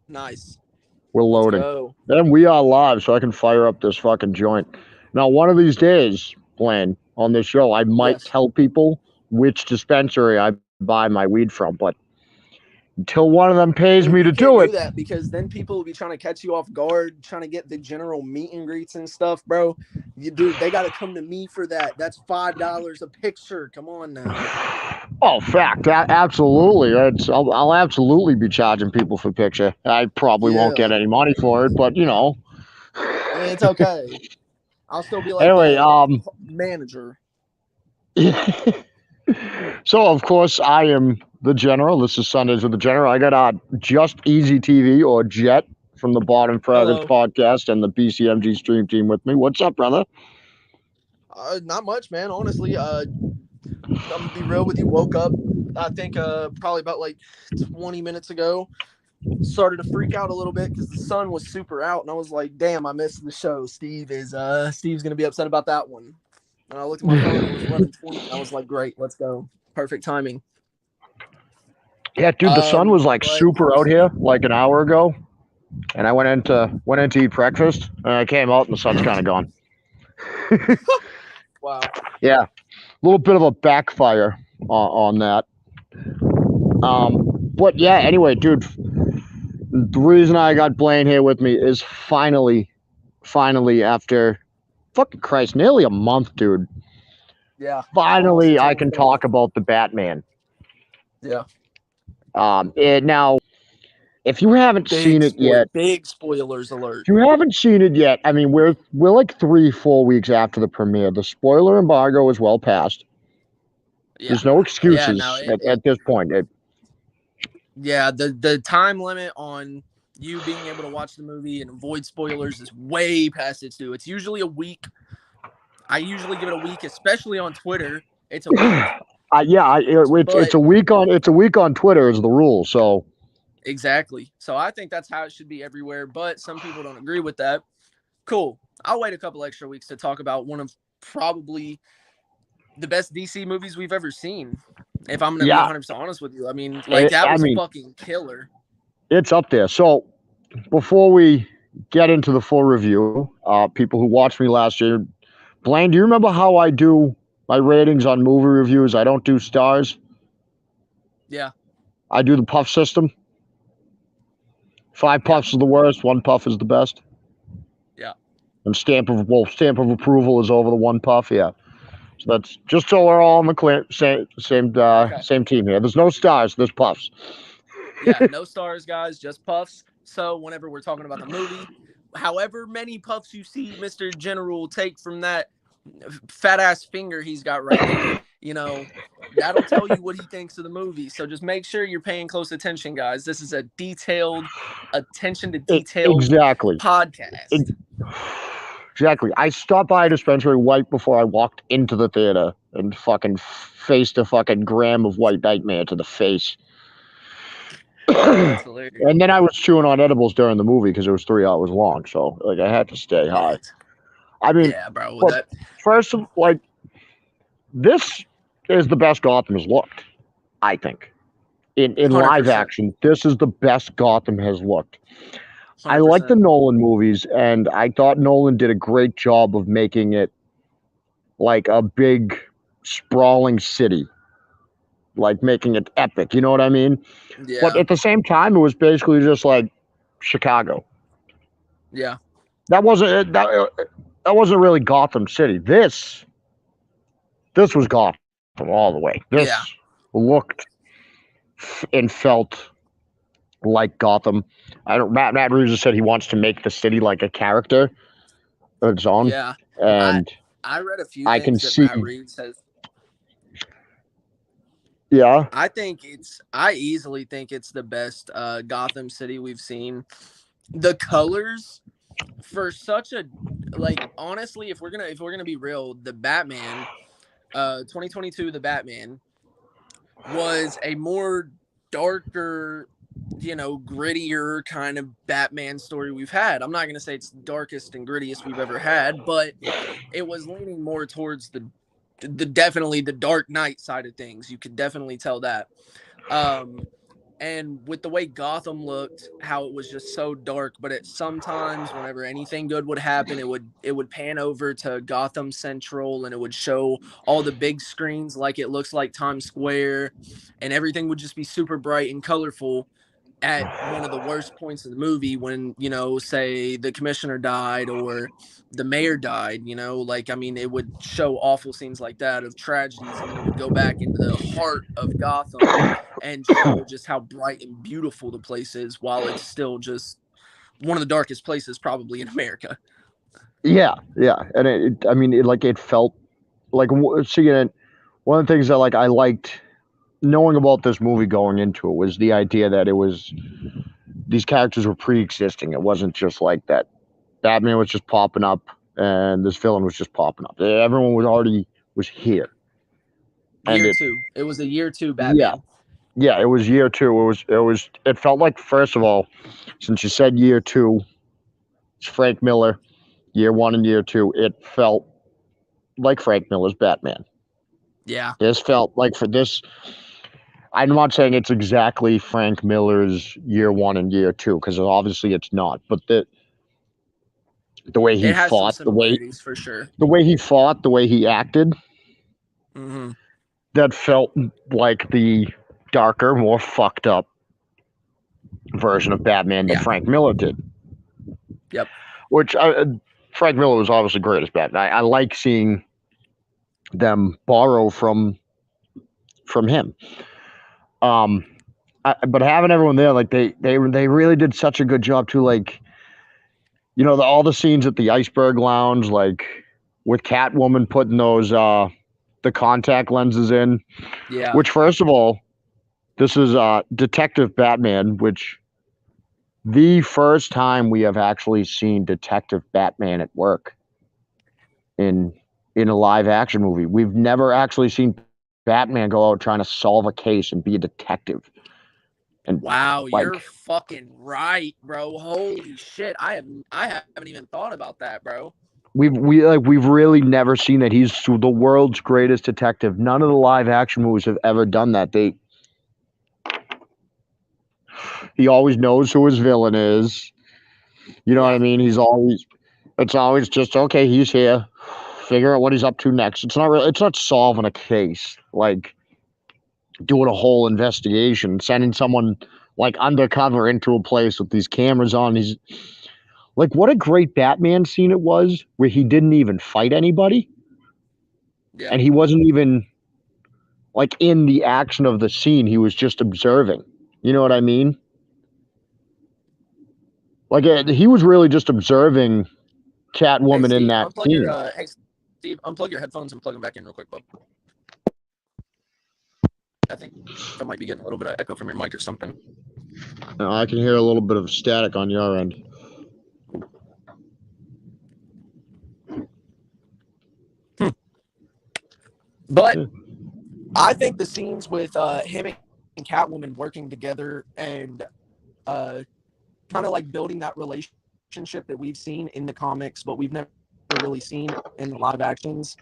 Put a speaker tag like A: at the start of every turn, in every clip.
A: Nice.
B: We're
A: Let's
B: loading.
A: go.
B: And we are live, so I can fire up this fucking joint. Now, one of these days, Blaine, on this show, I might
A: Yes.
B: tell people which dispensary I buy my weed from, but until one of them pays me to
A: Dude, you
B: do
A: can't
B: it,
A: do that because then people will be trying to catch you off guard, trying to get the general meet and greets and stuff, bro. Dude, they got to come to me for that. That's $5 a picture. Come on now.
B: oh, fact, absolutely. I'll absolutely be charging people for picture. I probably won't
A: Yeah,
B: get any money for it, but you know.
A: it's okay. I'll still be like
B: Anyway,
A: the manager.
B: so of course I am the general. This is Sundays with the General. I got Just Easy TV or Jet from the Bottom Fraggers
A: Hello.
B: podcast and the BCMG stream team with me. What's up, brother?
A: Not much, man. Honestly, I'm gonna be real with you. Woke up, I think, probably about like 20 minutes ago. Started to freak out a little bit because the sun was super out, and I was like, "Damn, I missed the show." Steve's gonna be upset about that one. And I looked at my phone; it was 11:20. I was like, "Great, let's go, perfect timing."
B: Yeah, dude, the sun was like
A: But
B: super out here like an hour ago, and I went in to eat breakfast, and I came out and the sun's kind of gone.
A: wow,
B: Yeah, a little bit of a backfire on that. But yeah, anyway, dude, the reason I got Blaine here with me is finally after fucking Christ, nearly a month, dude.
A: yeah, almost.
B: Finally,
A: It's
B: I
A: almost
B: can
A: been a
B: talk
A: month.
B: about the Batman.
A: Yeah,
B: Now, if you haven't seen it yet,
A: big spoilers alert.
B: if you haven't seen it yet, I mean, we're like 3 4 weeks after the premiere. The spoiler embargo is well past.
A: Yeah,
B: There's no
A: yeah. No,
B: excuses at this point.
A: yeah, the time limit on you being able to watch the movie and avoid spoilers is way past its due. It's usually a week. I usually give it a week, especially on Twitter. It's a week.
B: Yeah, it's
A: But
B: a week on Twitter is the rule. So
A: exactly. So I think that's how it should be everywhere. But some people don't agree with that. Cool. I'll wait a couple extra weeks to talk about one of probably the best DC movies we've ever seen. If I'm gonna be
B: yeah,
A: 100% honest with you, I mean, like that
B: I
A: was
B: mean,
A: fucking killer.
B: it's up there. So before we get into the full review, people who watched me last year, Blaine, do you remember how I do my ratings on movie reviews? I don't do stars.
A: Yeah,
B: I do the puff system. Five
A: yeah,
B: puffs is the worst. One puff is the best.
A: yeah.
B: And stamp of approval is over the one puff. Yeah. So that's just so we're all on the
A: Okay.
B: same team here. There's no stars. There's puffs.
A: Yeah, no stars, guys, just puffs. So whenever we're talking about the movie, however many puffs you see Mr. General take from that fat ass finger he's got right there, that'll tell you what he thinks of the movie. So just make sure you're paying close attention, guys. This is a detailed, attention to detail
B: Exactly.
A: podcast.
B: It, exactly. I stopped by a dispensary right before I walked into the theater and fucking faced a fucking gram of white nightmare to the face.
A: That's hilarious.
B: And then I was chewing on edibles during the movie because it was 3 hours long. So like I had to stay
A: Yeah,
B: high. I mean,
A: yeah, bro.
B: but first of like this is the best Gotham has looked. I think in live
A: 100%,
B: action, this is the best Gotham has looked. I like the
A: 100%.
B: Nolan movies, and I thought Nolan did a great job of making it like a big, sprawling city, like making it epic. You know what I mean? But
A: Yeah,
B: at the same time, it was basically just like Chicago.
A: yeah,
B: That wasn't really Gotham City. This was Gotham all the way. This
A: yeah.
B: looked and felt like Gotham. I don't. Matt Reeves has said he wants to make the city like a character of its own,
A: Yeah. I
B: and
A: I read a few
B: I can
A: things that
B: see.
A: Matt Reeves has.
B: Yeah,
A: I easily think it's the best Gotham City we've seen. The colors for such a like honestly, if we're gonna be real, the Batman, 2022, the Batman was a more darker, grittier kind of Batman story we've had. I'm not gonna say it's the darkest and grittiest we've ever had, but it was leaning more towards the definitely the Dark Knight side of things. You could definitely tell that. Um, And with the way Gotham looked, how it was just so dark, but it sometimes whenever anything good would happen, it would pan over to Gotham Central and it would show all the big screens like it looks like Times Square, and everything would just be super bright and colorful at one of the worst points of the movie when, say the commissioner died or the mayor died, like, I mean, it would show awful scenes like that of tragedies, and then it would go back into the heart of Gotham and show just how bright and beautiful the place is while it's still just one of the darkest places probably in America.
B: Yeah, yeah, and I mean, it felt like seeing it. One of the things that I liked knowing about this movie going into it was the idea that these characters were pre-existing. It wasn't just like that. Batman was just popping up, and this villain was just popping up. Everyone was here, and
A: Year two. It was a year two
B: yeah,
A: Batman.
B: yeah, it was year two. It felt like, first of all, since you said year two, it's Frank Miller. Year one and year two, it felt like Frank Miller's Batman.
A: Yeah.
B: This felt like for this. I'm not saying it's exactly Frank Miller's year one and year two, because obviously it's not. But the way he
A: It has some
B: fought,
A: similarities for sure.
B: the way he fought, the way he acted,
A: Mm-hmm.
B: that felt like the darker, more fucked up version of Batman that
A: Yeah.
B: Frank Miller did.
A: Yep.
B: Which Frank Miller was obviously great as Batman. I like seeing them borrow from him. But having everyone there, like they really did such a good job too. Like, all the scenes at the Iceberg Lounge, like with Catwoman putting those the contact lenses in.
A: Yeah.
B: Which, first of all, this is Detective Batman, which the first time we have actually seen Detective Batman at work in a live action movie. We've never actually seen Batman go out trying to solve a case and be a detective. And
A: wow, you're fucking right, bro. Holy shit. I haven't even thought about that, bro.
B: we've really never seen that. He's the world's greatest detective. None of the live action movies have ever done that. He always knows who his villain is. You know what I mean? It's always just, okay, he's here. Figure out what he's up to next. It's not solving a case, like doing a whole investigation, sending someone like undercover into a place with these cameras on. He's like, what a great Batman scene it was where he didn't even fight anybody.
A: Yeah.
B: And he wasn't even like in the action of the scene. He was just observing. You know what I mean? Like, he was really just observing Catwoman in that scene.
A: Hey, Steve, unplug your headphones and plug them back in real quick, bub. I think I might be getting a little bit of echo from your mic or something.
B: No, I can hear a little bit of static on your end.
A: But I think the scenes with him and Catwoman working together and kind of like building that relationship that we've seen in the comics, but we've never really seen in the live actions,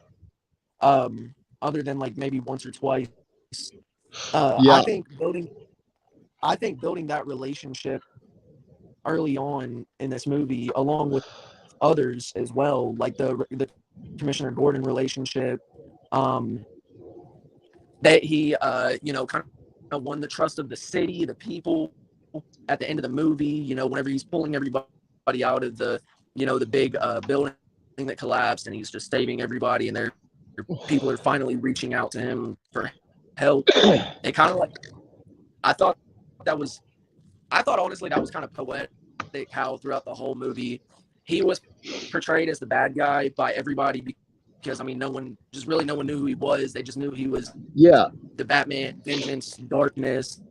A: other than like maybe once or twice.
B: Yeah.
A: I think building that relationship early on in this movie, along with others as well, like the Commissioner Gordon relationship, that he kind of won the trust of the city, the people at the end of the movie, whenever he's pulling everybody out of the big building that collapsed, and he's just saving everybody, and people are finally reaching out to him for help. It kind of like, I thought honestly that was kind of poetic, how throughout the whole movie he was portrayed as the bad guy by everybody, because I mean no one knew who he was. They just knew he was the Batman, vengeance, darkness,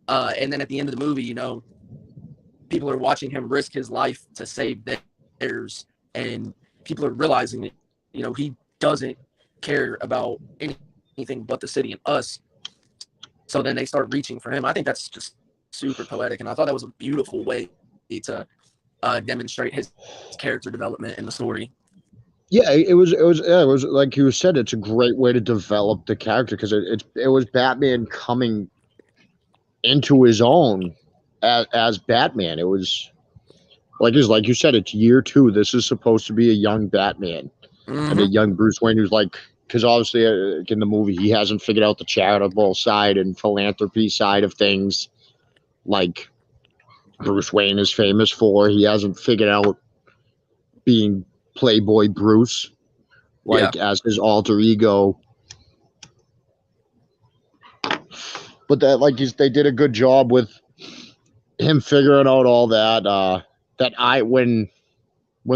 A: and then at the end of the movie, people are watching him risk his life to save theirs, and people are realizing that he doesn't care about anything but the city and us. So then they start reaching for him. I think that's just super poetic, and I thought that was a beautiful way to demonstrate his character development in the story.
B: Yeah, it was like you said. It's a great way to develop the character, because it was Batman coming into his own as Batman. It was like you said, it's year 2. This is supposed to be a young Batman and a young Bruce Wayne who's like, because obviously in the movie he hasn't figured out the charitable side and philanthropy side of things like Bruce Wayne is famous for. He hasn't figured out being Playboy Bruce as his alter ego. But that they did a good job with him figuring out all that. When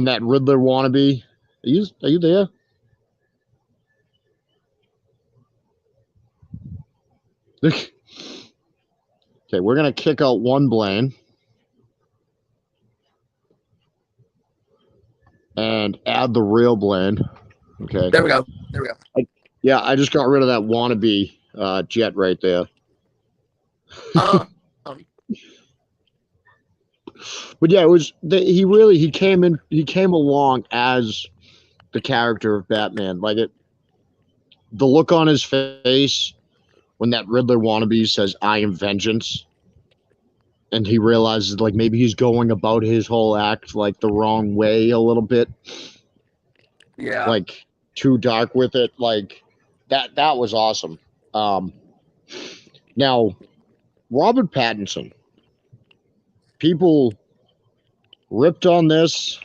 B: that Riddler wannabe, are you there? Okay, we're gonna kick out one Blaine and add the real Blaine. Okay.
A: There we go.
B: I just got rid of that wannabe Jet right there. But yeah, it was he came along as the character of Batman. Like the look on his face when that Riddler wannabe says, "I am vengeance," and he realizes like maybe he's going about his whole act like the wrong way a little bit.
A: Yeah.
B: Like too dark with it. Like that was awesome. Now, Robert Pattinson. People ripped on this.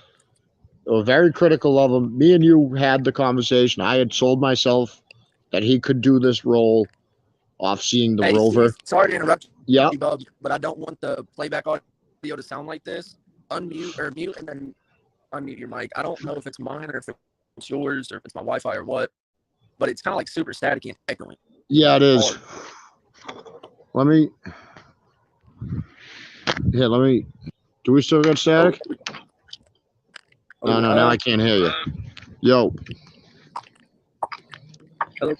B: They were very critical of him. Me and you had the conversation. I had sold myself that he could do this role off seeing the Rover.
A: Heath, sorry to interrupt
B: you,
A: Bub, but I don't want the playback audio to sound like this. Unmute or mute and then unmute your mic. I don't know if it's mine or if it's yours or if it's my Wi-Fi or what, but it's kind of like super staticky and echoing.
B: Yeah, it is. Let me. Do we still got static? No, now I can't hear you. Yo.
A: Hello?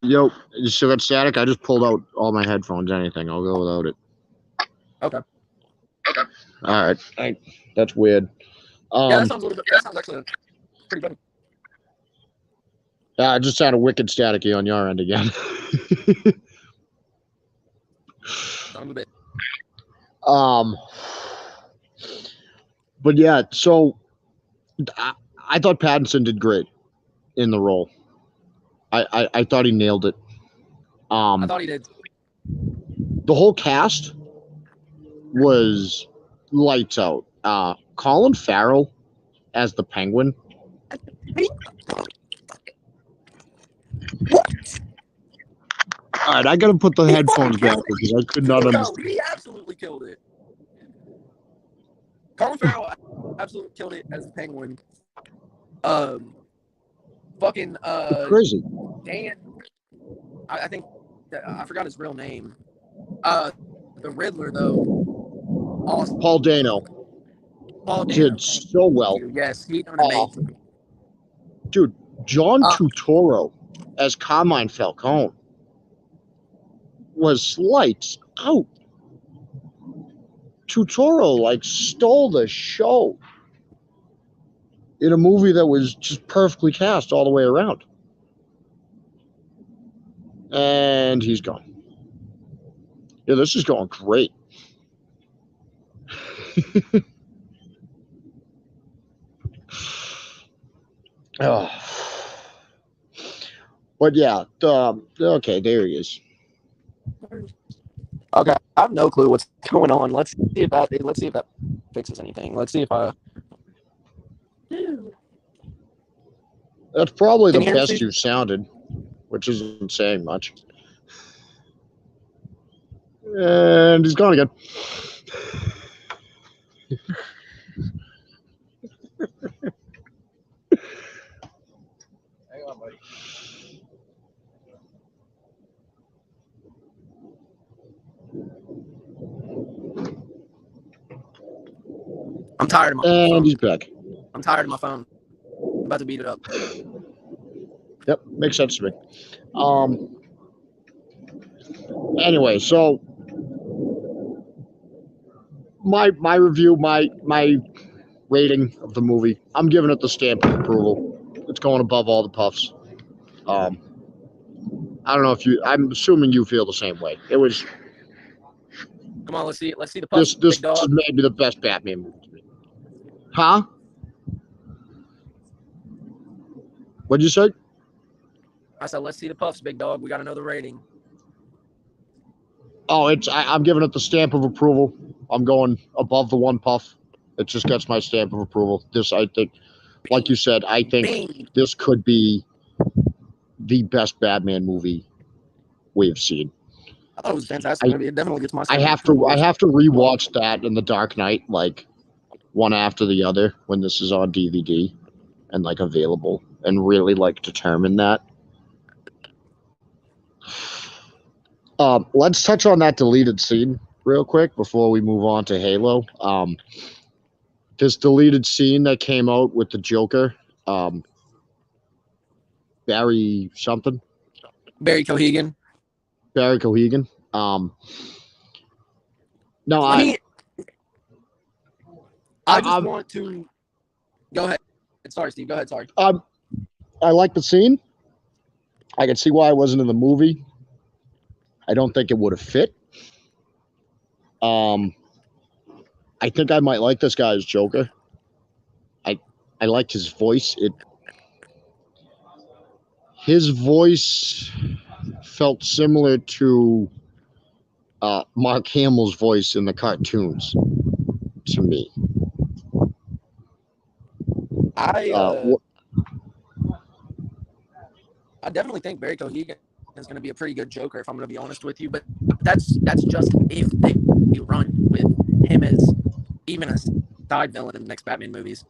B: Yo, you still got static? I just pulled out all my headphones. Anything, I'll go without it.
A: Okay.
B: All right. That's weird.
A: Yeah, that sounds actually pretty good.
B: It just sounded wicked staticky on your end again.
A: Sound a bit.
B: But yeah, so I thought Pattinson did great in the role. I thought he nailed it.
A: I thought he did.
B: The whole cast was lights out. Colin Farrell as the Penguin.
A: What?
B: All right, I gotta put the headphones back because I could not understand.
A: He absolutely killed it. Colin Farrell absolutely killed it as the Penguin.
B: Crazy.
A: Dan, I think I forgot his real name. The Riddler though. Awesome.
B: Paul Dano. Did so well.
A: Yes, he done amazing.
B: Dude, John Turturro as Carmine Falcone was lights out. Turturro stole the show in a movie that was just perfectly cast all the way around. And he's gone. Yeah, this is going great. Oh. But yeah, okay, there he is.
A: Okay, I have no clue what's going on. Let's see if that fixes anything. Let's see if I.
B: That's probably the best you've sounded, which isn't saying much. And he's gone again. Hang on, buddy.
A: I'm tired of my
B: phone.
A: And
B: he's back.
A: I'm tired of my phone. I'm about to beat it up.
B: Yep, makes sense to me. Anyway, so my review, my rating of the movie, I'm giving it the stamp of approval. It's going above all the puffs. I don't know if I'm assuming you feel the same way. It was
A: Come on, let's see it. Let's see the puffs,
B: This
A: big dog.
B: may be the best Batman movie to me. Huh? What'd you say?
A: I said, let's see the puffs, big dog. We got another rating.
B: Oh, I'm giving it the stamp of approval. I'm going above the one puff. It just gets my stamp of approval. This, I think, like you said, I think this could be the best Batman movie we've seen.
A: I thought it was a fantastic movie. It definitely gets my
B: I
A: stamp of
B: have
A: approval.
B: to rewatch that and The Dark Knight, like one after the other when this is on DVD and like available, and really like determine that. Let's touch on that deleted scene real quick before we move on to Halo. This deleted scene that came out with the Joker, Barry something.
A: Barry Cohegan.
B: Barry Cohegan. No,
A: I just want to go ahead. Sorry, Steve. Go ahead. Sorry.
B: I like the scene. I can see why it wasn't in the movie. I don't think it would have fit. I think I might like this guy as Joker. I liked his voice. His voice felt similar to Mark Hamill's voice in the cartoons to me.
A: I definitely think Barry Cohegan is going to be a pretty good Joker, if I'm going to be honest with you. But that's just if they run with him as even a side villain in the next Batman movies.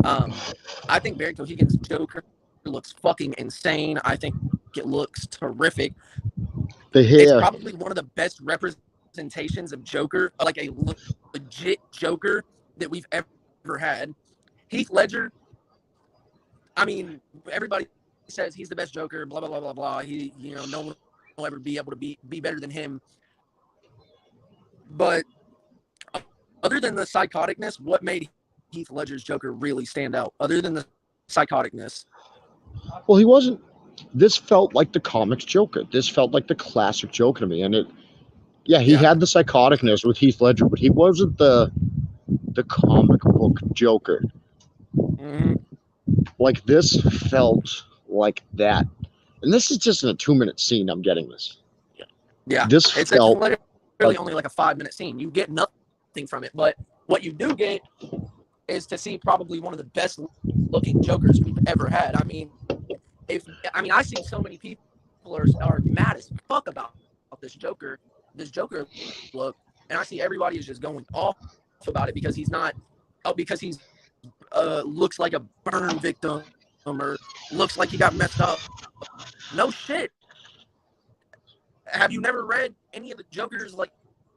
A: I think Barry Cohegan's Joker looks fucking insane. I think it looks terrific.
B: The hair.
A: It's probably one of the best representations of Joker, like a legit Joker that we've ever had. Heath Ledger, I mean, everybody says he's the best Joker, blah, blah, blah, blah, blah. No one will ever be able to be better than him. But other than the psychoticness, what made Heath Ledger's Joker really stand out? Other than the psychoticness.
B: Well, he wasn't. This felt like the comics Joker. This felt like the classic Joker to me. And he had the psychoticness with Heath Ledger, but he wasn't the comic book Joker.
A: Mm-hmm.
B: Like, this felt like that. And this is just in a 2-minute scene. I'm getting this.
A: Yeah.
B: It's
A: literally only like a 5-minute scene. You get nothing from it. But what you do get is to see probably one of the best looking Jokers we've ever had. I mean, I see so many people are mad as fuck about this Joker look, and I see everybody is just going off about it because he's looks like a burn victim or looks like he got messed up. No shit. Have you never read any of the Joker's like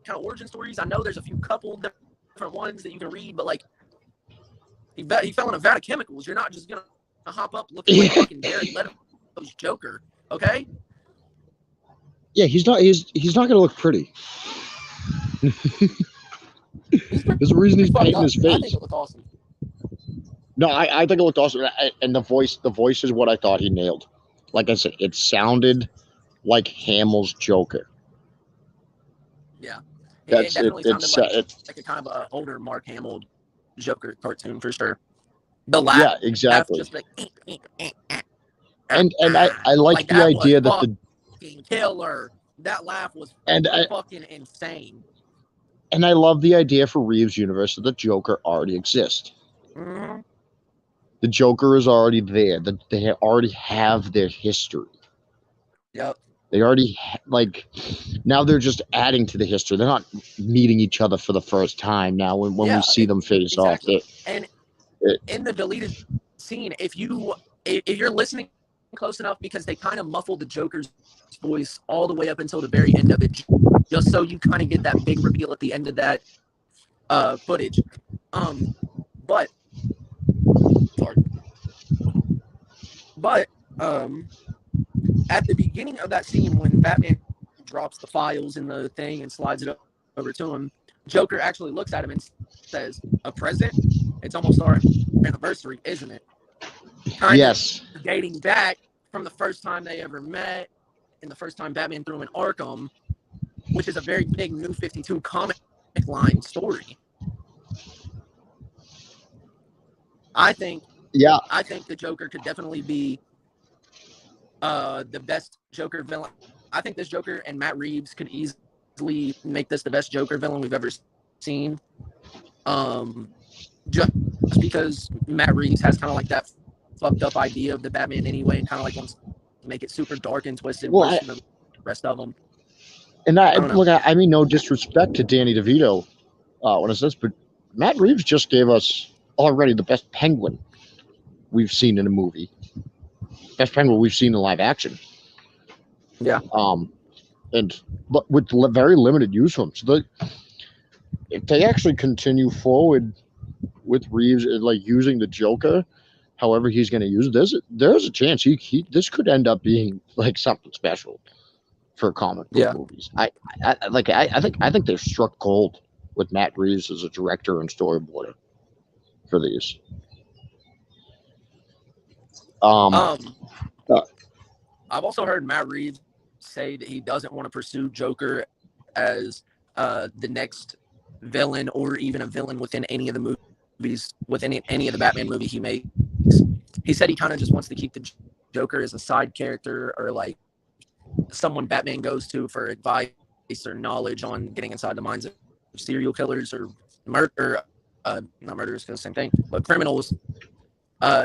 A: kind of origin stories? I know there's a few couple different ones that you can read, but like he fell in a vat of chemicals. You're not just gonna hop up looking like fucking Jared Leto's Joker, okay?
B: Yeah, he's not gonna look pretty. There's a reason he's painting his face.
A: I think it looked awesome.
B: No, I think it looked awesome, and the voice is what I thought he nailed. Like I said, it sounded like Hamill's Joker.
A: Yeah,
B: it
A: definitely sounded like a kind of older Mark Hamill Joker cartoon for sure. The laugh,
B: yeah, exactly.
A: Just like,
B: and I like the idea that the
A: killer. That laugh was fucking insane.
B: And I love the idea for Reeves' universe that the Joker already exists.
A: Mm-hmm.
B: The Joker is already there. They already have their history.
A: Yep.
B: They already now they're just adding to the history. They're not meeting each other for the first time now when we see them face off.
A: And in the deleted scene, if you're listening close enough, because they kind of muffled the Joker's voice all the way up until the very end of it, just so you kind of get that big reveal at the end of that footage. But at the beginning of that scene, when Batman drops the files in the thing and slides it over to him, Joker actually looks at him and says, "A present? It's almost our anniversary, isn't it?" Kind of dating back from the first time they ever met and the first time Batman threw him in Arkham. which is a very big New 52 comic line story. I think the Joker could definitely be the best Joker villain. I think this Joker and Matt Reeves could easily make this the best Joker villain we've ever seen. Just because Matt Reeves has kind of like that fucked up idea of the Batman anyway, and kind of like wants to make it super dark and twisted worse than the rest of them.
B: And I mean, no disrespect to Danny DeVito when it says, but Matt Reeves just gave us already the best Penguin we've seen in a movie. Best Penguin we've seen in live action.
A: Yeah.
B: But with very limited use of him. So if they actually continue forward with Reeves and like using the Joker, however he's going to use it, there's a chance this could end up being like something special for comic book movies. I think they've struck gold with Matt Reeves as a director and storyboarder for these.
A: I've also heard Matt Reeves say that he doesn't want to pursue Joker as the next villain or even a villain within any of the movies, within any of the Batman movie he makes. He said he kind of just wants to keep the Joker as a side character or like someone Batman goes to for advice or knowledge on getting inside the minds of serial killers or not murderers, because same thing, but criminals.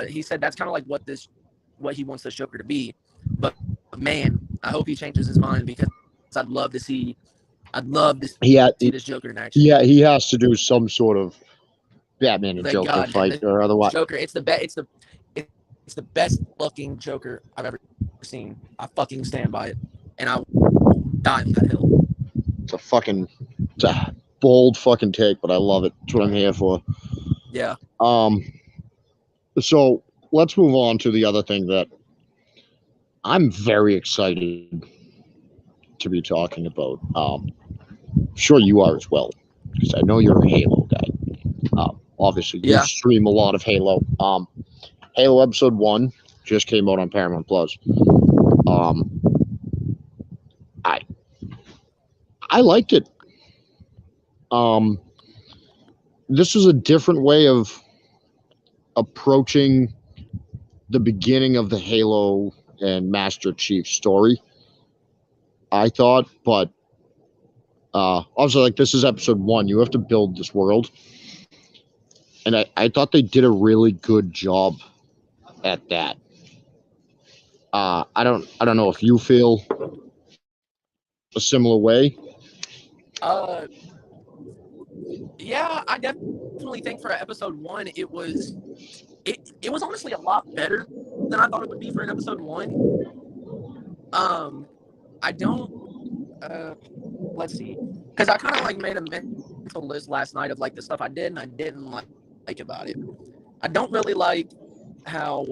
A: He said that's kind of like what he wants the Joker to be. But man, I hope he changes his mind, because I'd love to see this Joker in action.
B: Yeah, he has to do some sort of Batman and Joker fight or otherwise.
A: Joker, it's the best looking Joker I've ever seen. I fucking stand by it, and I will die on that hill.
B: It's a bold fucking take, but I love it. That's what I'm here for.
A: Yeah.
B: So let's move on to the other thing that I'm very excited to be talking about. Sure you are as well, because I know you're a Halo guy. Obviously, you stream a lot of Halo. Halo Episode 1 just came out on Paramount Plus. I liked it. This is a different way of approaching the beginning of the Halo and Master Chief story, I thought, but also, like, this is Episode 1. You have to build this world, and I thought they did a really good job at that. I don't know if you feel a similar way.
A: Yeah, I definitely think for Episode 1, it was honestly a lot better than I thought it would be for an Episode 1. I don't, let's see, because I kind of like made a mental list last night of like the stuff I did and I didn't like about it. I don't really like how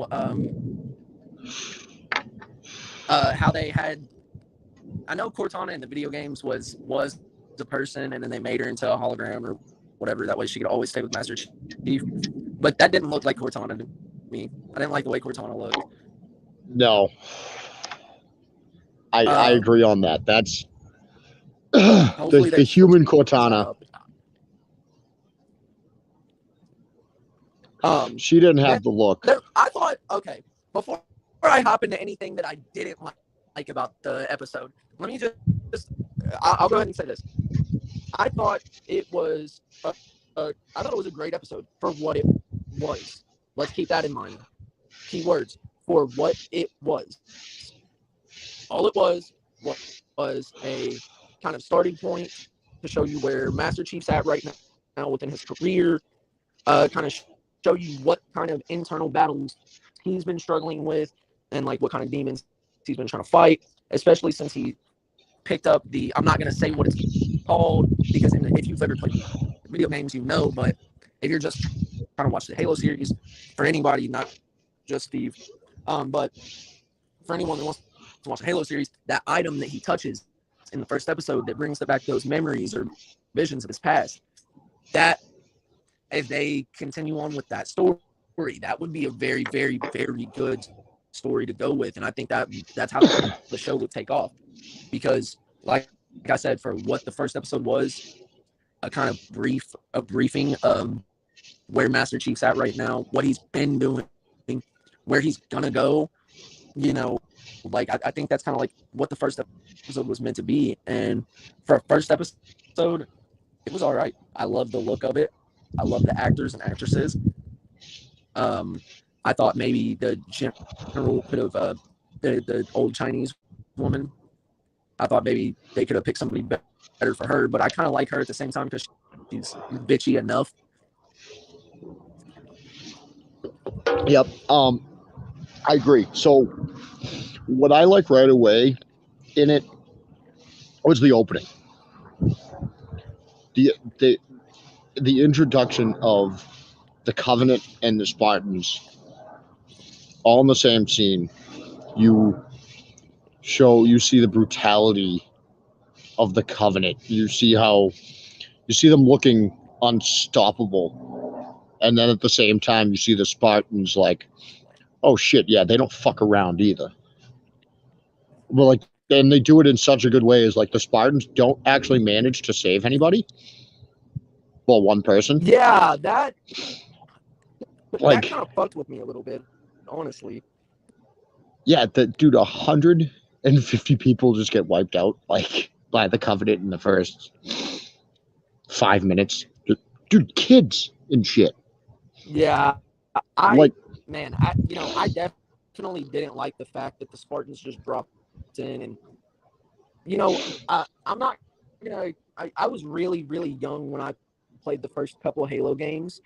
A: they had, I know Cortana in the video games was a person, and then they made her into a hologram or whatever, that way she could always stay with Master Chief, but that didn't look like Cortana to me. I didn't like the way Cortana looked.
B: No, I agree on that. That's the human Cortana. She didn't have the look.
A: I thought, okay, before I hop into anything that I didn't like about the episode, let me I'll go ahead and say this. I thought it was a great episode for what it was. Let's keep that in mind. Keywords for what it was. All it was a kind of starting point to show you where Master Chief's at right now within his career. Kind of show you what kind of internal battles he's been struggling with, and like what kind of demons he's been trying to fight, especially since he picked up I'm not going to say what it's called, because if you've ever played video games, you know, but if you're just trying to watch the Halo series, for anybody, not just Steve, but for anyone that wants to watch the Halo series, that item that he touches in the first episode that brings back those memories or visions of his past, that if they continue on with that story, that would be a very, very, very good story to go with. And I think that's how the show would take off, because like I said, for what the first episode was, a kind of briefing of where Master Chief's at right now, what he's been doing, where he's gonna go. You know, like I think that's kind of like what the first episode was meant to be. And for a first episode, it was all right. I love the look of it. I love the actors and actresses. I thought maybe the general could have the old Chinese woman. I thought maybe they could have picked somebody better for her, but I kind of like her at the same time because she's bitchy enough.
B: Yep. I agree. So what I like right away in it was the opening. The introduction of the Covenant and the Spartans all in the same scene. You see the brutality of the Covenant. You see them looking unstoppable. And then at the same time you see the Spartans like, oh shit, yeah, they don't fuck around either. Well, like, and they do it in such a good way as like the Spartans don't actually manage to save anybody. Well, one person.
A: Yeah, that
B: Like,
A: kind of fucked with me a little bit, honestly.
B: Yeah, dude, 150 people just get wiped out like by the Covenant in the first 5 minutes. Dude, kids and shit.
A: Yeah, I definitely didn't like the fact that the Spartans just dropped in, and I'm not, I was really, really young when I played the first couple of Halo games,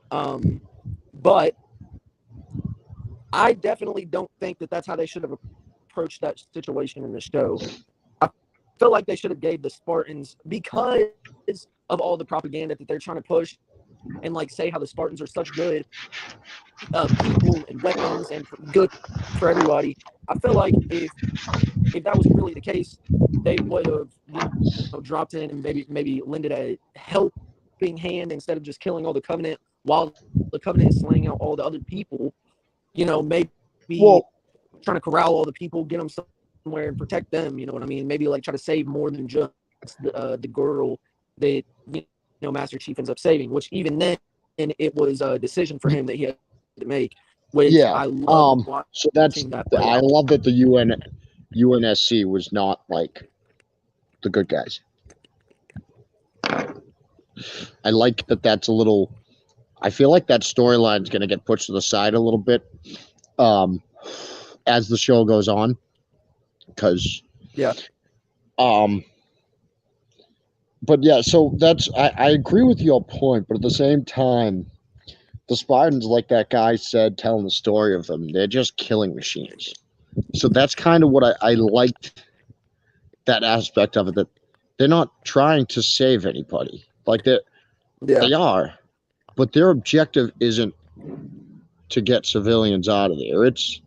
A: but I definitely don't think that that's how they should have approached that situation in the show. I feel like they should have gave the Spartans, because of all the propaganda that they're trying to push and like say how the Spartans are such good people and weapons and good for everybody. I feel like if that was really the case, they would have dropped in and maybe lended a helping hand instead of just killing all the Covenant while the Covenant is slaying out all the other people. Maybe trying to corral all the people, get them somewhere and protect them. You know what I mean? Maybe like try to save more than just the girl that Master Chief ends up saving. Which even then, it was a decision for him that he had to make. Which I love.
B: So I love that the UNSC was not like the good guys. I like that. That's a little. I feel like that storyline is going to get pushed to the side a little bit as the show goes on, because but yeah, so I agree with your point, but at the same time, the Spartans, like that guy said, telling the story of them, they're just killing machines. So that's kind of what I liked, that aspect of it, that they're not trying to save anybody. Like they are, but their objective isn't to get civilians out of there. It's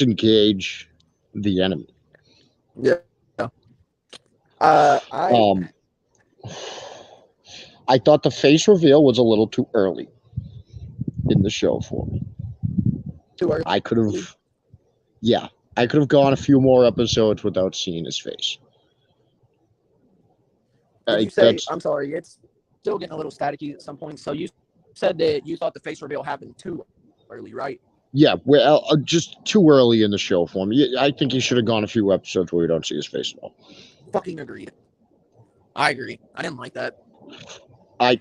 B: engage the enemy.
A: Yeah.
B: I thought the face reveal was a little too early in the show for me.
A: Too early.
B: I could have gone a few more episodes without seeing his face.
A: Did you say? I'm sorry, it's still getting a little staticky at some point. So you said that you thought the face reveal happened too early, right?
B: Yeah, well, just too early in the show for me. I think he should have gone a few episodes where we don't see his face at all.
A: Fucking agreed. I agree. I didn't like that.
B: I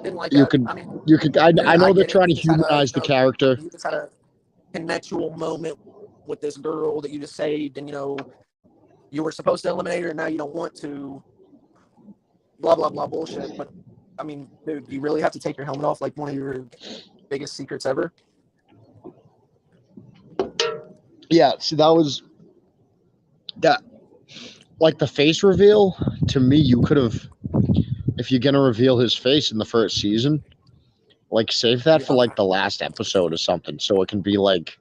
A: didn't like
B: you
A: that.
B: could
A: I mean,
B: you could I know they're trying to humanize the character.
A: You just had a connectual moment with this girl that you just saved, and you were supposed to eliminate her, and now you don't want to. Blah blah blah bullshit. But I mean, dude, you really have to take your helmet off like one of your biggest secrets ever?
B: Yeah, see, that was that. Like the face reveal, to me, you could have, if you're gonna reveal his face in the first season, like save that for like the last episode or something, so it can be like,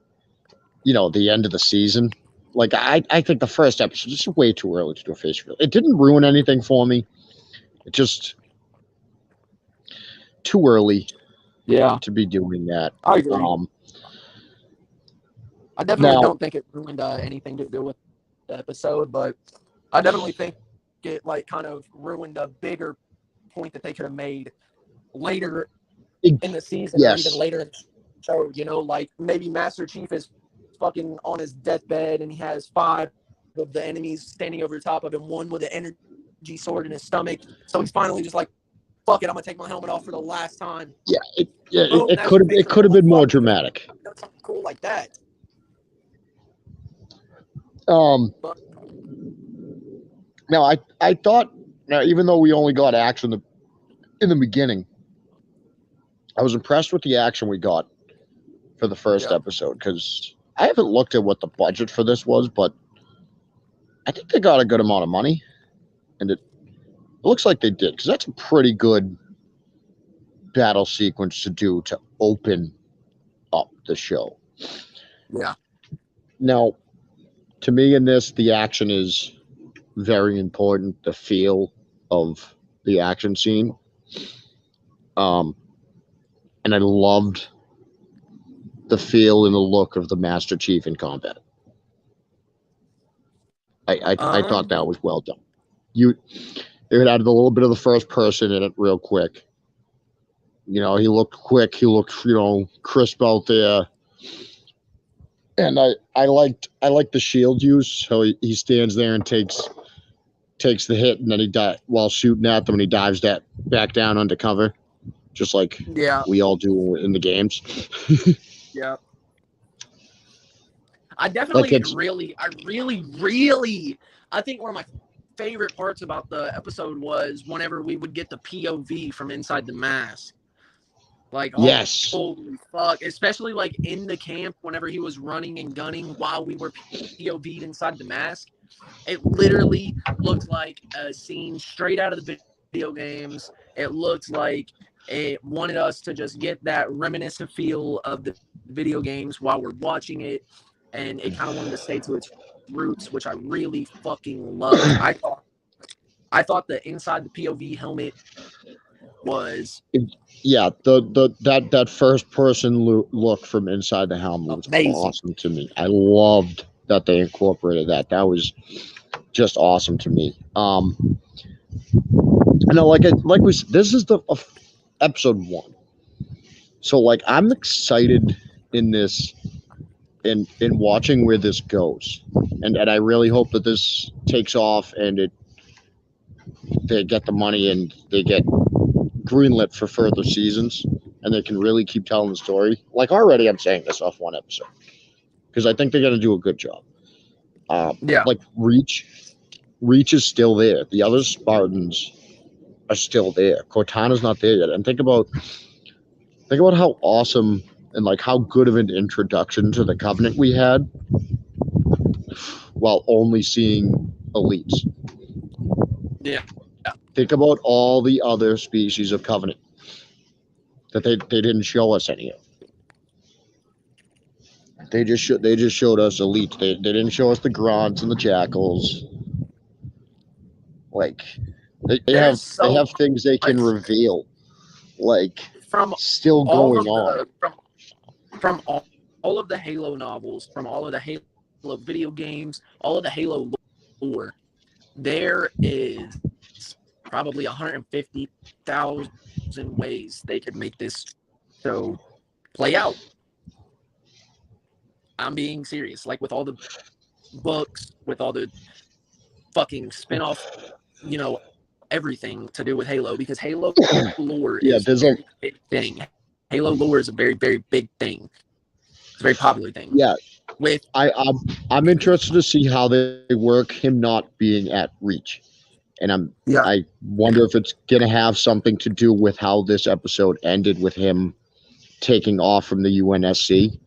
B: the end of the season. Like I think the first episode is way too early to do a face reveal. It didn't ruin anything for me. It just too early.
A: Yeah,
B: to be doing that.
A: I agree. I definitely don't think it ruined anything to do with the episode, but I definitely think it like kind of ruined a bigger point that they could have made later in the season or even
B: Yes.
A: later in the show. You know, like maybe Master Chief is fucking on his deathbed and he has 5 of the enemies standing over the top of him, one with an energy sword in his stomach. So he's finally just like, fuck it, I'm gonna take my helmet off for the last time.
B: Yeah,
A: Boom,
B: it
A: that's your
B: could
A: victory.
B: have been more dramatic.
A: Something cool like that. But,
B: Now I thought, now even though we only got action in the beginning, I was impressed with the action we got for the first episode, because I haven't looked at what the budget for this was, but I think they got a good amount of money, and it looks like they did, because that's a pretty good battle sequence to do to open up the show.
A: Yeah.
B: Now, to me in this, the action is very important, the feel of the action scene. And I loved the feel and the look of the Master Chief in combat. I thought that was well done. It added a little bit of the first person in it real quick. He looked quick. He looked, crisp out there. And I liked the shield use. So he stands there and takes the hit, and then he while shooting at them, and he dives back down under cover, just like we all do in the games.
A: Yeah. I definitely I think one of my favorite parts about the episode was whenever we would get the POV from inside the mask. Like,
B: yes,
A: holy fuck. Especially like in the camp, whenever he was running and gunning while we were POV'd inside the mask. It literally looked like a scene straight out of the video games. It looked like it wanted us to just get that reminiscent feel of the video games while we're watching it. And it kind of wanted to stay to its roots, which I really fucking loved. I thought the inside the POV helmet was
B: that first person look from inside the helmet was amazing. Awesome to me. I loved that they incorporated that. That was just awesome to me. I know, this is the episode 1, so like I'm excited in this. In watching where this goes, and I really hope that this takes off and they get the money and they get greenlit for further seasons, and they can really keep telling the story. Like, already I'm saying this off one episode because I think they're going to do a good job. Like Reach is still there. The other Spartans are still there. Cortana's not there yet. And think about how awesome and like how good of an introduction to the Covenant we had while only seeing elites.
A: Yeah.
B: Think about all the other species of Covenant that they didn't show us any of. They just showed us elites. They didn't show us the Grons and the Jackals. Like they have things they can reveal. Like
A: from
B: still going on.
A: From all of the Halo novels, from all of the Halo video games, all of the Halo lore, there is probably 150,000 ways they could make this show play out. I'm being serious. Like, with all the books, with all the fucking spin-off, everything to do with Halo, because Halo lore is a very big thing. Halo lore is a very, very big thing. It's a very popular thing.
B: Yeah. I'm interested to see how they work him not being at Reach. And I wonder if it's going to have something to do with how this episode ended with him taking off from the UNSC.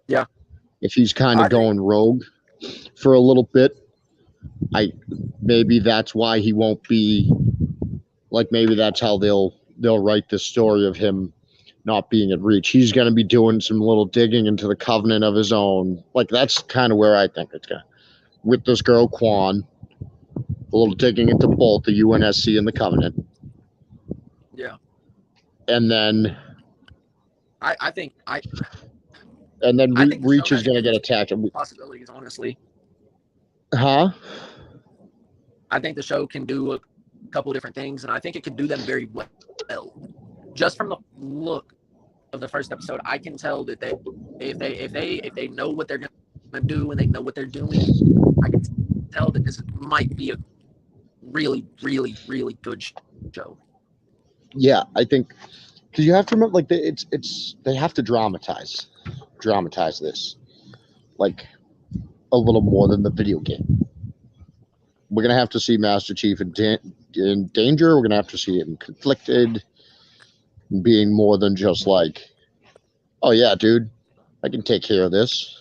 A: Yeah.
B: If he's kind of going rogue for a little bit, maybe that's why he won't be, like, maybe that's how they'll write the story of him not being at Reach. He's going to be doing some little digging into the Covenant of his own. Like, that's kind of where I think it's going. With this girl, Quan, a little digging into both the UNSC and the Covenant.
A: Yeah.
B: And then...
A: I think
B: Reach is going to get attacked.
A: Possibilities, honestly.
B: Huh?
A: I think the show can do a couple of different things, and I think it can do them very well. Just from the look of the first episode, I can tell that if they know what they're gonna do and they know what they're doing, I can tell that this might be a really, really, really good show.
B: Yeah, I think because you have to remember, like they have to dramatize this, like a little more than the video game. We're gonna have to see Master Chief in danger. We're gonna have to see him conflicted, being more than just like, oh yeah, dude, I can take care of this.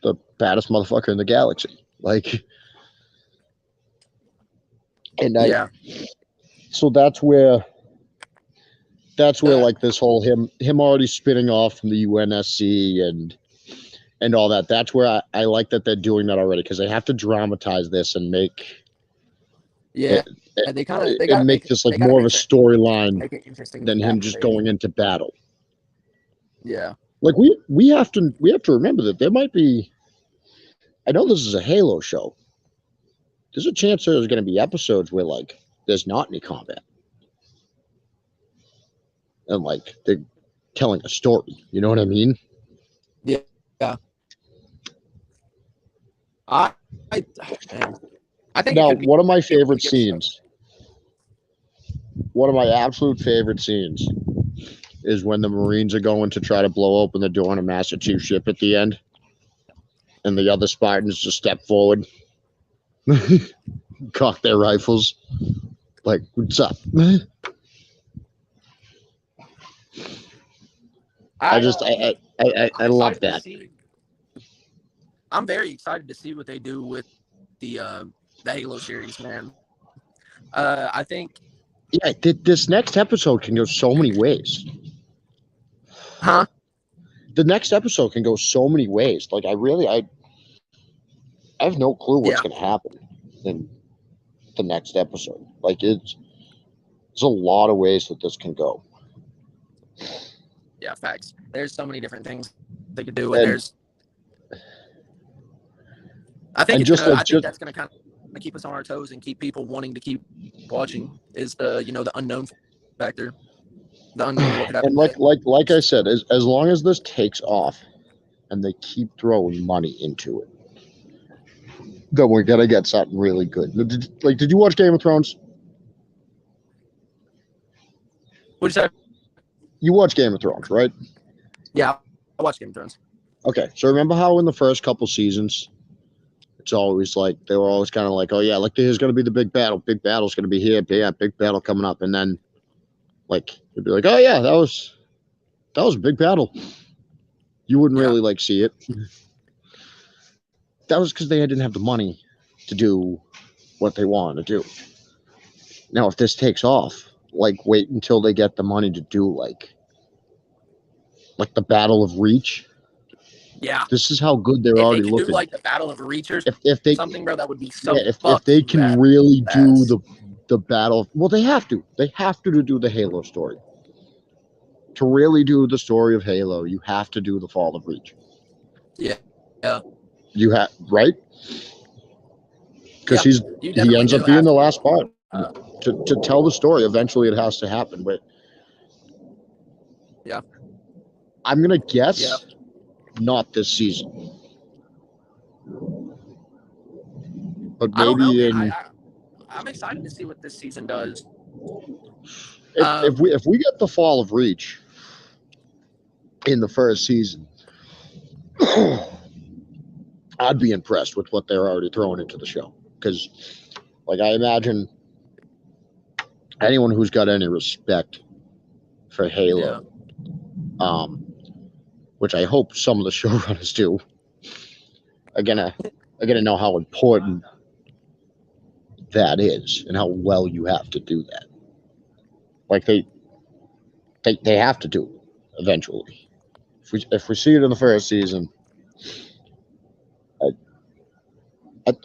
B: The baddest motherfucker in the galaxy, like, and
A: Yeah.
B: So that's where like this whole him already spinning off from the UNSC and all that. That's where I like that they're doing that already, because they have to dramatize this and make make this like more of a storyline than him just going into battle.
A: Yeah.
B: Like we have to remember that there might be. I know this is a Halo show. There's a chance there's going to be episodes where like there's not any combat, and like they're telling a story. You know what I mean?
A: Yeah. I think
B: now one of my favorite scenes. One of my absolute favorite scenes is when the Marines are going to try to blow open the door on a Master Chief ship at the end, and the other Spartans just step forward, cock their rifles, like, what's up? I love that.
A: I'm very excited to see what they do with the Halo series, man. I think.
B: Yeah, this next episode can go so many ways.
A: Huh?
B: The next episode can go so many ways. Like, I have no clue what's going to happen in the next episode. Like, there's a lot of ways that this can go.
A: Yeah, facts. There's so many different things they could do, and there's. I think that's going to kind of keep us on our toes and keep people wanting to keep watching. Is the unknown factor, the unknown what could happen.
B: And like I said, as long as this takes off, and they keep throwing money into it, then we're gonna get something really good. Did you watch Game of Thrones?
A: What'd you say?
B: You watch Game of Thrones, right?
A: Yeah, I watched Game of Thrones.
B: Okay, so remember how in the first couple seasons, it's always like they were always kind of like, oh yeah, like here's gonna be the big battle. Big battle's gonna be here. Yeah, big battle coming up, and then like it'd be like, oh yeah, that was a big battle. You wouldn't really like see it. That was because they didn't have the money to do what they wanted to do. Now, if this takes off, like wait until they get the money to do like the Battle of Reach.
A: Yeah,
B: this is how good they're already looking.
A: Do like the Battle of Reachers,
B: if they
A: something, bro, that would be so.
B: Yeah, if they can really do the battle, well, they have to do the Halo story. To really do the story of Halo, you have to do the Fall of Reach.
A: Yeah.
B: You have, right? Because he ends up being the last part to tell the story. Eventually, it has to happen. But
A: yeah,
B: I'm gonna guess not this season, but maybe
A: I'm excited to see what this season does.
B: If we get the Fall of Reach in the first season, I'd be impressed with what they're already throwing into the show. Because, like, I imagine anyone who's got any respect for Halo, which I hope some of the showrunners do, are gonna know how important that is and how well you have to do that. Like they have to do it eventually. If we see it in the first season,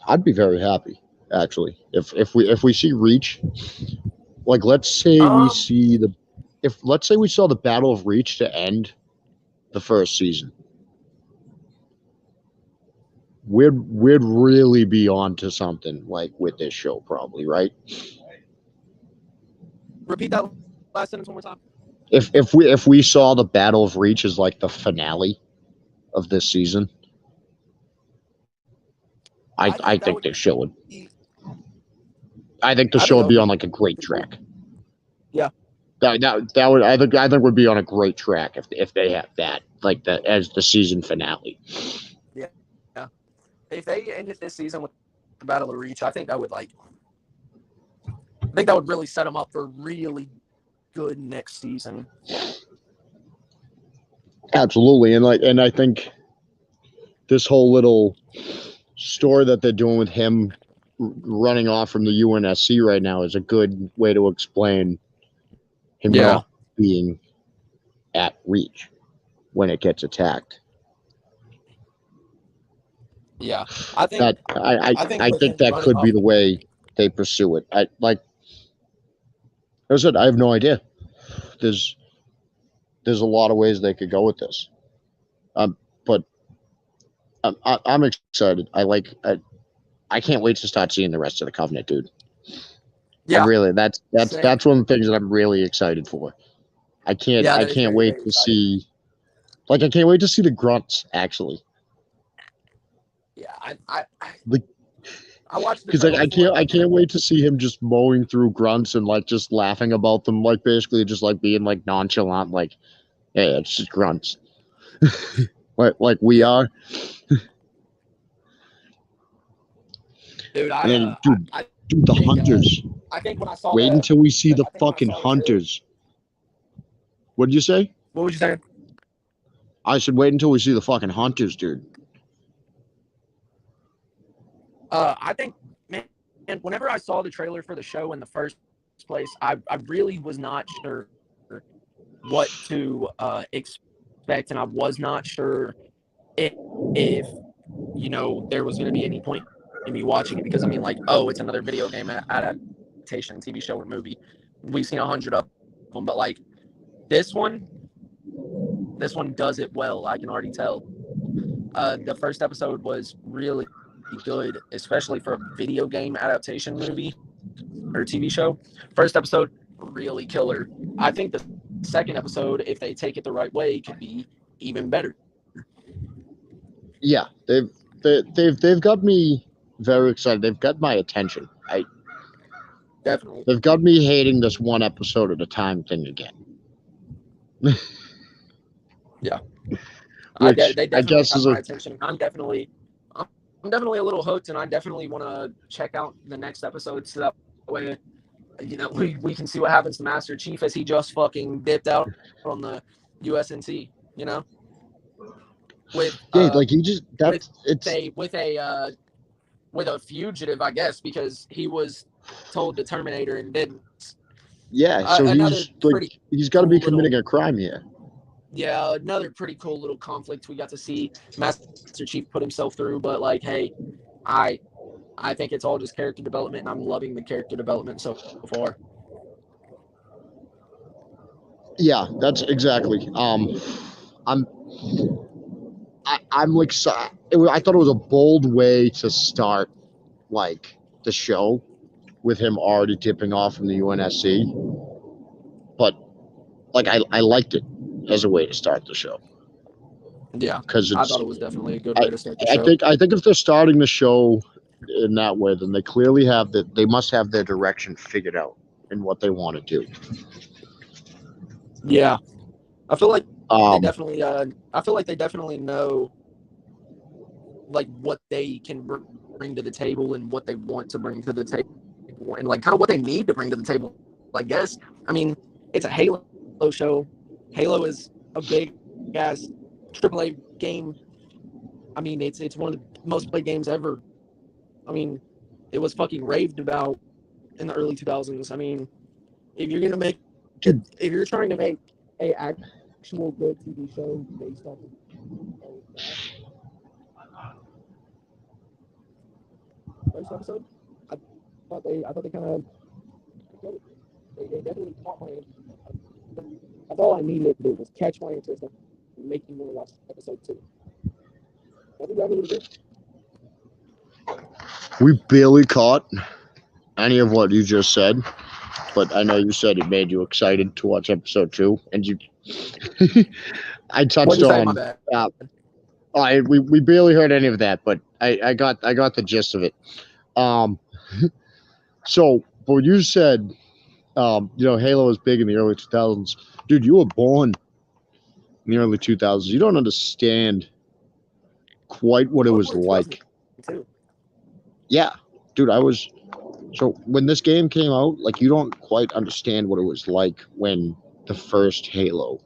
B: I'd be very happy actually. If we see Reach, like let's say let's say we saw the Battle of Reach to end the first season, we'd really be on to something like with this show, probably, right?
A: Repeat that last sentence one more time.
B: If we saw the Battle of Reach as like the finale of this season, I think this show would. I think the
A: I
B: show
A: think that
B: would
A: would
B: be
A: be
B: on like a great
A: cool.
B: track.
A: Yeah.
B: That would I think would be on a great track if they have that like that as the season finale.
A: Yeah. Yeah. If they ended this season with the Battle of Reach, I think that would really set them up for really good next season.
B: Absolutely, and I think this whole little story that they're doing with him running off from the UNSC right now is a good way to explain him not being at Reach when it gets attacked.
A: Yeah. I think
B: That I
A: with
B: think
A: him
B: that
A: running
B: could be
A: off.
B: the way they pursue it. I said, I have no idea. There's a lot of ways they could go with this. But I'm excited. I can't wait to start seeing the rest of the Covenant, dude.
A: Yeah.
B: That's one of the things that I'm really excited for. I can't wait to see. Like, I can't wait to see the grunts actually.
A: Yeah, I watched the
B: because
A: trailer
B: I can't wait to see him just mowing through grunts and like just laughing about them, like basically just like being like nonchalant, like, hey, it's just grunts, like we are.
A: Dude,
B: And then, dude, the hunters.
A: I think when I saw
B: Wait until we see the fucking hunters. What did you say?
A: What would you say?
B: I said wait until we see the fucking hunters, dude.
A: I think, man, whenever I saw the trailer for the show in the first place, I really was not sure what to expect, and I was not sure if there was going to be any point in me watching it, because I mean, like, oh, it's another video game adaptation, TV show or movie. We've seen 100 of them, but like this one does it well. I can already tell. The first episode was really good, especially for a video game adaptation movie or TV show. First episode, really killer. I think the second episode, if they take it the right way, could be even better.
B: Yeah, they've got me very excited. They've got my attention.
A: Definitely.
B: They've got me hating this one episode at a time thing again.
A: Yeah.
B: Which
A: they definitely
B: I guess
A: have
B: is
A: my attention. I'm definitely a little hooked, and I definitely want to check out the next episode, so that way, we can see what happens to Master Chief as he just fucking dipped out on the USNC, with
B: like he just
A: with a fugitive, I guess, because he was told to terminate her and didn't.
B: Yeah, so he's got to be committing a crime here.
A: Yeah, another pretty cool little conflict we got to see Master Chief put himself through, but like, hey, I think it's all just character development, and I'm loving the character development so far.
B: Yeah, that's exactly. I'm like, I thought it was a bold way to start like the show with him already tipping off from the UNSC, but like I liked it as a way to start the show.
A: Yeah,
B: because
A: I thought it was definitely a good way to start the show.
B: I think if they're starting the show in that way, then they clearly have that. They must have their direction figured out and what they want to do.
A: Yeah, I feel like they definitely. I feel like they definitely know like what they can bring to the table and what they want to bring to the table, and like kind of what they need to bring to the table. I guess. I mean, it's a Halo show. Halo is a big ass AAA game. I mean, it's one of the most played games ever. I mean, it was fucking raved about in the early 2000s. I mean, if you're trying to make a actual good TV show based off of first episode, I thought they kind of they definitely caught my interest. That's all I needed to do was catch my interest and make me want to watch episode 2. I think that was good.
B: We barely caught any of what you just said, but I know you said it made you excited to watch episode 2, and you. I
A: What'd
B: touched
A: you say? My
B: on.
A: bad.
B: We barely heard any of that, but I got the gist of it. Um, so, but you said, Halo was big in the early 2000s. Dude, you were born in the early 2000s. You don't understand quite what it
A: World
B: was
A: War
B: like.
A: 2002.
B: Yeah, dude, I was. So when this game came out, like, you don't quite understand what it was like when the first Halo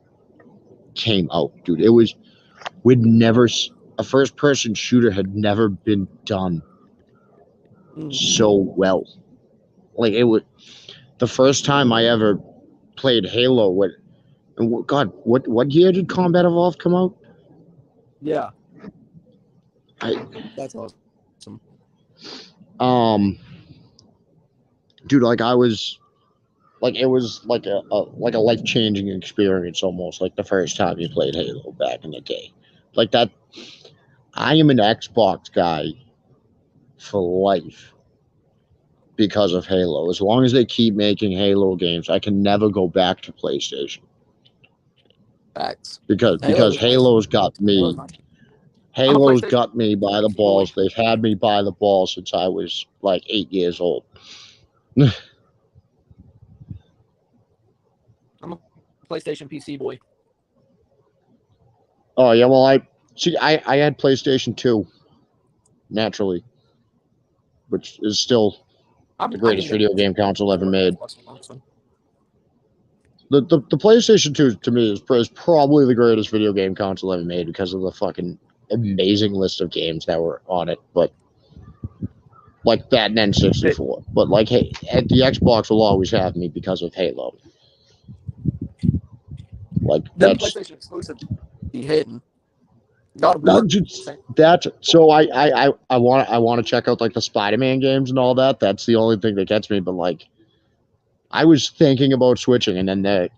B: came out, dude. It was a first person shooter had never been done so well. Like, it was the first time I ever played Halo. What year did Combat Evolved come out?
A: Yeah,
B: I
A: that's awesome.
B: um, dude, like I was like it was like a life changing experience almost, like the first time you played Halo back in the day, like that. I am an Xbox guy for life because of Halo. As long as they keep making Halo games, I can never go back to PlayStation
A: Facts.
B: because Halo's got
A: Halo's
B: me.
A: my. I'm a
B: Halo's
A: PlayStation
B: got me by the
A: PC boy.
B: balls. They've had me by the balls since I was like 8 years old.
A: I'm a PlayStation PC boy.
B: Oh yeah, well I had PlayStation 2 naturally, which is still the
A: I need
B: greatest
A: to
B: video game console ever
A: get an
B: made.
A: Xbox One, honestly.
B: The PlayStation 2 to me is probably the greatest video game console ever made because of the fucking amazing list of games that were on it. But like that and N64. But like, hey, at the Xbox will always have me because of Halo. Like
A: Them PlayStation exclusives be hitting. God of War. Same.
B: that's so I want to check out like the Spider-Man games and all that. That's the only thing that gets me. But like, I was thinking about switching, and then then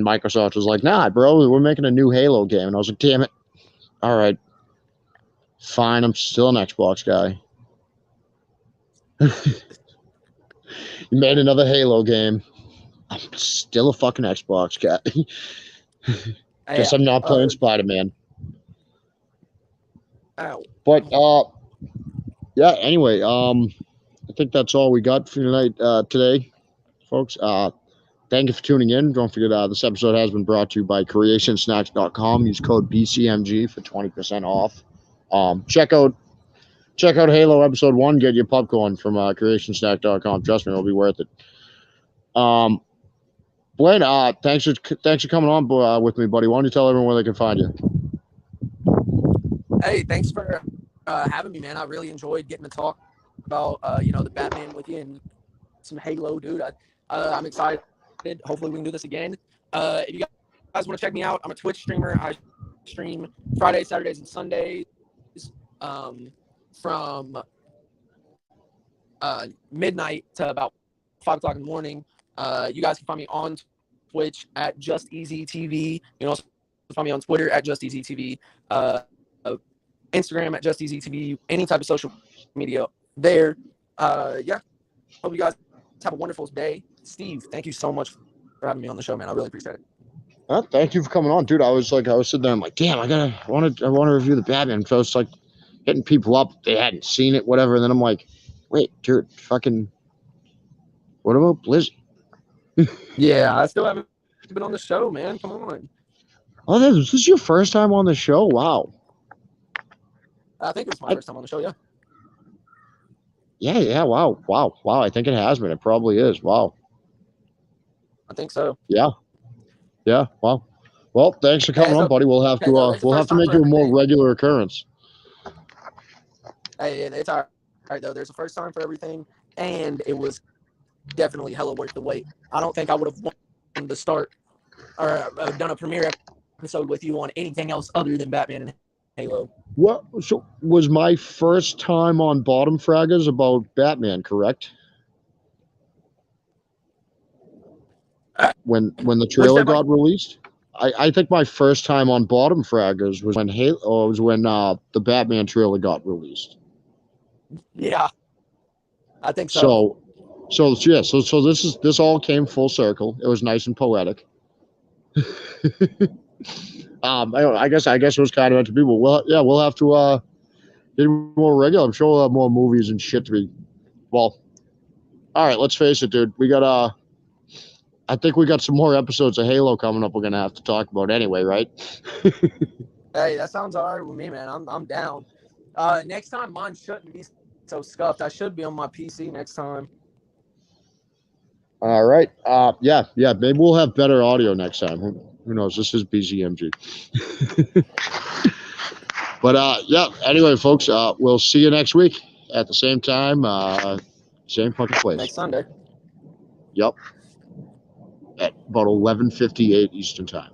B: Microsoft was like, "Nah, bro, we're making a new Halo game," and I was like, "Damn it! All right, fine. I'm still an Xbox guy." You made another Halo game. I'm still a fucking Xbox guy.
A: Hey,
B: Guess I'm not playing Spider-Man.
A: ow.
B: But yeah. Anyway, I think that's all we got for tonight. Today, folks. Thank you for tuning in. Don't forget, this episode has been brought to you by creationsnacks.com. Use code BCMG for 20% off. Check out Halo episode 1. Get your popcorn from creationsnack.com. Trust me, it'll be worth it. Blaine, thanks for coming on with me, buddy. Why don't you tell everyone where they can find you?
A: Hey, thanks for having me, man. I really enjoyed getting to talk about the Batman with you and some Halo, dude. I'm excited. Hopefully, we can do this again. If you guys want to check me out, I'm a Twitch streamer. I stream Fridays, Saturdays, and Sundays from midnight to about 5 o'clock in the morning. You guys can find me on Twitch at Just Easy TV. You can also find me on Twitter at Just Easy TV. Instagram at Just Easy TV. Any type of social media there. Yeah. Hope you guys have a wonderful day. Steve, thank you so much for having me on the show, man. I really appreciate it.
B: Thank you for coming on, dude. I was sitting there. I'm like, damn, I want to review the Batman. So I was like hitting people up. They hadn't seen it, whatever. And then I'm like, wait, dude, fucking, what about Blizzy?
A: Yeah, I still haven't been on the show, man. Come on.
B: Oh, this is your first time on the show? Wow.
A: I think it's my first time on the show, yeah.
B: Yeah. Wow. I think it has been. It probably is. Wow.
A: I think so.
B: Yeah. Wow. Well, thanks for coming on, buddy. We'll have to make you a more regular occurrence.
A: Hey, it's all right though. There's a first time for everything, and it was definitely hella worth the wait. I don't think I would have wanted to start or done a premiere episode with you on anything else other than Batman and Halo.
B: What? So was my first time on Bottom Fraggers about Batman, correct? When the trailer got released, I think my first time on Bottom Fraggers was when the Batman trailer got released.
A: Yeah, I think so.
B: So this all came full circle. It was nice and poetic. I guess it was kind of meant to be. But we'll have to get more regular. I'm sure we'll have more movies and shit to be. Well, all right. Let's face it, dude. I think we got some more episodes of Halo coming up. We're gonna have to talk about anyway, right?
A: Hey, that sounds all right with me, man. I'm down. Next time mine shouldn't be so scuffed. I should be on my PC next time.
B: All right. Yeah. Maybe we'll have better audio next time. Who knows? This is BZMG. But yeah. Anyway, folks, we'll see you next week at the same time, same fucking place.
A: Next Sunday.
B: Yep. At about 11:58 Eastern Time.